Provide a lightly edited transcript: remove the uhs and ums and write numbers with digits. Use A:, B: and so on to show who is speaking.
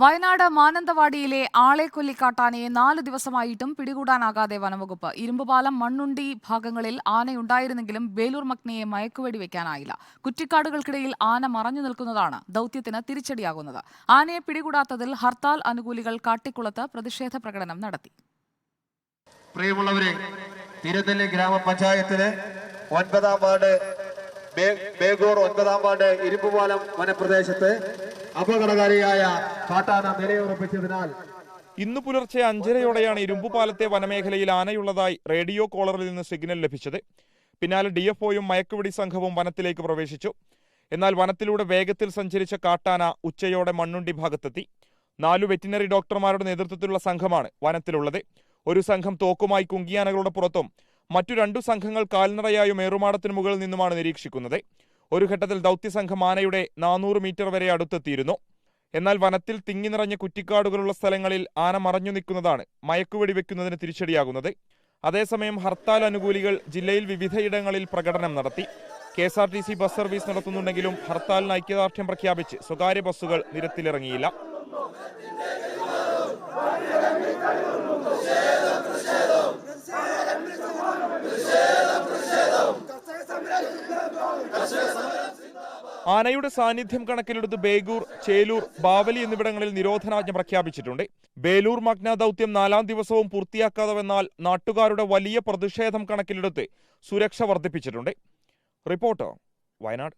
A: വയനാട് മാനന്തവാടിയിലെ ആളെക്കൊല്ലിക്കാട്ടാനയെ 4 ദിവസമായിട്ടും പിടികൂടാനാകാതെ വനംവകുപ്പ്. ഇരുമ്പുപാലം, മണ്ണുണ്ടി ഭാഗങ്ങളിൽ ആനയുണ്ടായിരുന്നെങ്കിലും ബേലൂർ മഗ്നയെ മയക്കുവെടി വെക്കാനായില്ല. കുറ്റിക്കാടുകൾക്കിടയിൽ ആന മറഞ്ഞു നിൽക്കുന്നതാണ് ദൌത്യത്തിന് തിരിച്ചടിയാകുന്നത്. ആനയെ പിടികൂടാത്തതിൽ ഹർത്താൽ അനുകൂലികൾ കാട്ടിക്കുളത്ത് പ്രതിഷേധ പ്രകടനം നടത്തി.
B: പ്രിയമുള്ളവരെ, തിരുനെല്ലി ഗ്രാമപഞ്ചായത്തിലെ 9-ാം വാർഡ് ബേഗൂർ 9-ാം വാർഡ് ഇരുമ്പുപാലം വനപ്രദേശത്ത് അപകടകാരിയായ കാട്ടാന നിലയുറപ്പിച്ചതിനാൽ
C: ഇന്ന് പുലർച്ചെ 5:30-യോടെയാണ് ഇരുമ്പുപാലത്തെ വനമേഖലയിൽ ആനയുള്ളതായി റേഡിയോ കോളറിൽ നിന്ന് സിഗ്നൽ ലഭിച്ചത്. പിന്നാലെ ഡിഎഫ്ഒയും മയക്കുവെടി സംഘവും വനത്തിലേക്ക് പ്രവേശിച്ചു. എന്നാൽ വനത്തിലൂടെ വേഗത്തിൽ സഞ്ചരിച്ച കാട്ടാന ഉച്ചയോടെ മണ്ണുണ്ടി ഭാഗത്തെത്തി. 4 വെറ്റിനറി ഡോക്ടർമാരുടെ നേതൃത്വത്തിലുള്ള സംഘമാണ് വനത്തിലുള്ളത്. ഒരു സംഘം തോക്കുമായി കുങ്കിയാനകളുടെ പുറത്തും മറ്റു 2 സംഘങ്ങൾ കാൽനടയായും ഏറുമാടത്തിന് മുകളിൽ നിന്നുമാണ് നിരീക്ഷിക്കുന്നത്. ഒരു ഘട്ടത്തിൽ ദൌത്യസംഘം ആനയുടെ 400 മീറ്റർ വരെ അടുത്തെത്തിയിരുന്നു. എന്നാൽ വനത്തിൽ തിങ്ങി നിറഞ്ഞ കുറ്റിക്കാടുകളുള്ള സ്ഥലങ്ങളിൽ ആന മറഞ്ഞു നിൽക്കുന്നതാണ് മയക്കുവെടി വെക്കുന്നതിന് തിരിച്ചടിയാകുന്നത്. അതേസമയം ഹർത്താൽ അനുകൂലികൾ ജില്ലയിൽ വിവിധയിടങ്ങളിൽ പ്രകടനം നടത്തി. KSRTC ബസ് സർവീസ് നടത്തുന്നുണ്ടെങ്കിലും ഹർത്താലിന് ഐക്യദാർഢ്യം പ്രഖ്യാപിച്ച് സ്വകാര്യ ബസ്സുകൾ നിരത്തിലിറങ്ങിയില്ല. ആനയുടെ സാന്നിധ്യം കണക്കിലെടുത്ത് ബേഗൂർ, ചേലൂർ, ബാവലി എന്നിവിടങ്ങളിൽ നിരോധനാജ്ഞ പ്രഖ്യാപിച്ചിട്ടുണ്ട്. ബേലൂർ മഗ്ന ദൌത്യം 4-ാം ദിവസവും പൂർത്തിയാക്കാതെ വന്നാൽ നാട്ടുകാരുടെ വലിയ പ്രതിഷേധം കണക്കിലെടുത്ത് സുരക്ഷ വർദ്ധിപ്പിച്ചിട്ടുണ്ട്. റിപ്പോർട്ടർ, വയനാട്.